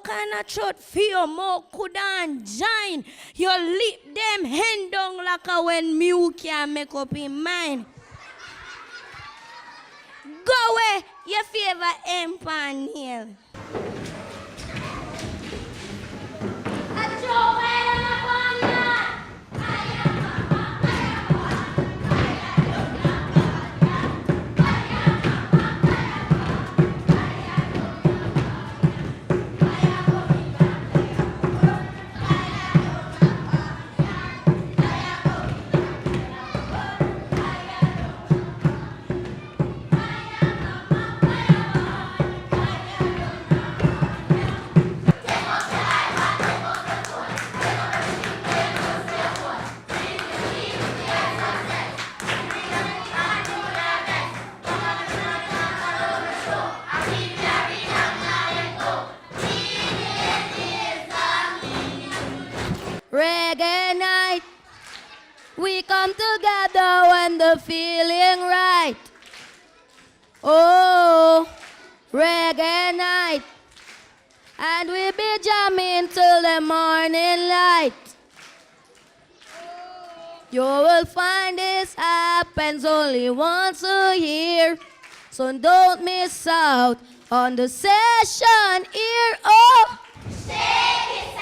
kind of church fear more couldn't join. You leap them hand down like a when Mew can make up in mind. Go away, your favorite empanel. Reggae night, we come together when the feeling right. Oh, reggae night, and we be jamming till the morning light. You will find this happens only once a year, so don't miss out on the session here. Oh, shake it,